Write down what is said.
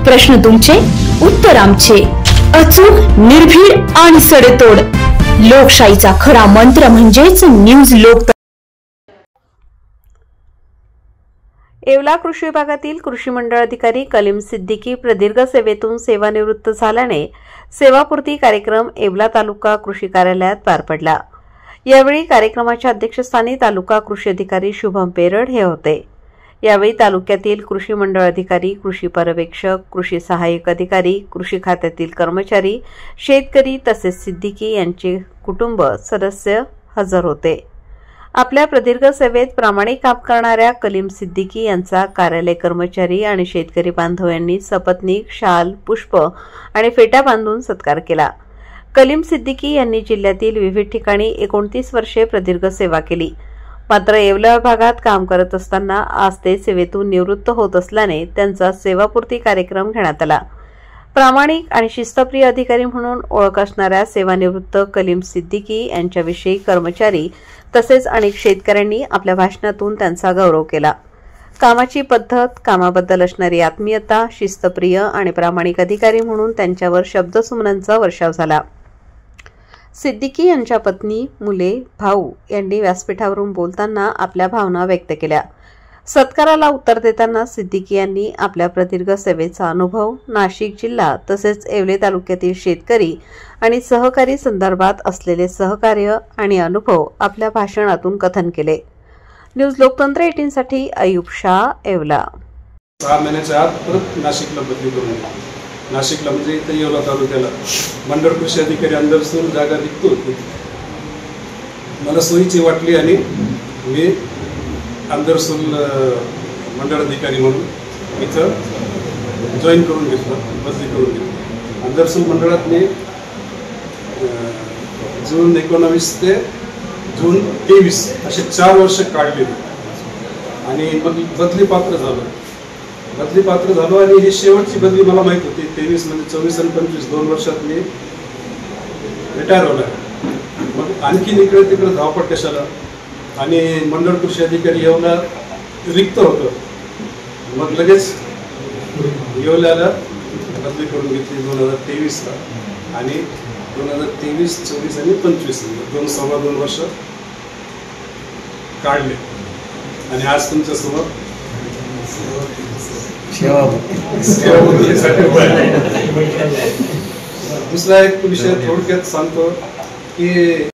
प्रश्न तुमचे, उत्तर आमचे. अचूक, निर्भीड आणि सडेतोड. लोकशाहीचा खरा मंत्र म्हणजेच न्यूज लोक. येवला कृषी विभागातील कृषी मंडळ अधिकारी कलीम सिद्दीकी प्रदीर्घ सेवेतून सेवानिवृत्त झाल्याने सेवापूर्ती कार्यक्रम येवला तालुका कृषी कार्यालयात पार पडला. यावेळी कार्यक्रमाच्या अध्यक्षस्थानी तालुका कृषी अधिकारी शुभम पेरड हे होते. यावेळी तालुक्यातील कृषी मंडळ अधिकारी, कृषी पर्यवेक्षक, कृषी सहाय्यक अधिकारी, कृषी खात्यातील कर्मचारी, शेतकरी तसेच सिद्दीकी यांचे कुटुंब सदस्य हजर होते. आपल्या प्रदीर्घ सेवेत प्रामाणिक काम करणाऱ्या कलीम सिद्दीकी यांचा कार्यालय कर्मचारी आणि शेतकरी बांधव यांनी सपत्नीक, शाल, पुष्प आणि फेटा बांधून सत्कार केला. कलीम सिद्दीकी यांनी जिल्ह्यातील विविध ठिकाणी 29 वर्षे प्रदीर्घ सेवा केली. मात्र येवला विभागात काम करत असताना आज ते सेवेतून निवृत्त होत असल्याने त्यांचा सेवापूर्ती कार्यक्रम घेण्यात आला. प्रामाणिक आणि शिस्तप्रिय अधिकारी म्हणून ओळख असणाऱ्या सेवानिवृत्त कलीम सिद्दीकी यांच्याविषयी कर्मचारी तसेच अनेक शेतकऱ्यांनी आपल्या भाषणातून त्यांचा गौरव केला. कामाची पद्धत, कामाबद्दल असणारी आत्मीयता, शिस्तप्रिय आणि प्रामाणिक अधिकारी म्हणून त्यांच्यावर शब्दसुमनांचा वर्षाव झाला. सिद्दीकी यांच्या पत्नी, मुले, भाऊ यांनी व्यासपीठावरून बोलताना आपल्या भावना व्यक्त केल्या. सत्काराला उत्तर देताना सिद्दीकी यांनी आपल्या प्रदीर्घ सेवेचा अनुभव, नाशिक जिल्हा तसेच येवले तालुक्यातील शेतकरी आणि सहकारी संदर्भात असलेले सहकार्य आणि अनुभव आपल्या भाषणातून कथन केले. न्यूज लोकतंत्र 18 साठी अयूब शाह, येवला. 6 महिन्याच्या आत परत नाशिकला बदली करून नाशिकला म्हणजे इथं येवला तालुक्याला मंडळ कृषी अधिकारी अंदरसूर जागा निघतो होती. मला सोयीची वाटली आणि मी अंदरसूर मंडळ अधिकारी म्हणून इथं जॉईन करून घेतलं, बदली करून घेतली. अंदरसूर मंडळात मी जून 19 ते जून 23 असे 4 वर्ष काढलेली आणि मग बदली पात्र झालो आणि ही शेवटची बदली मला माहित होती. 23 मध्ये 24 आणि 25 2 वर्षात मी रिटायर होणार. मग आणखी इकडे तिकडे धावपळ कशाला आणि मंडळ कृषी अधिकारी येवला रिक्त होतं. मग लगेच येवल्याला बदली करून घेतली 2023ला आणि 2023, 24 आणि 25 2.25 वर्ष काढले आणि आज तुमच्यासमोर दुसरा एक विषय थोडक्यात सांगतो की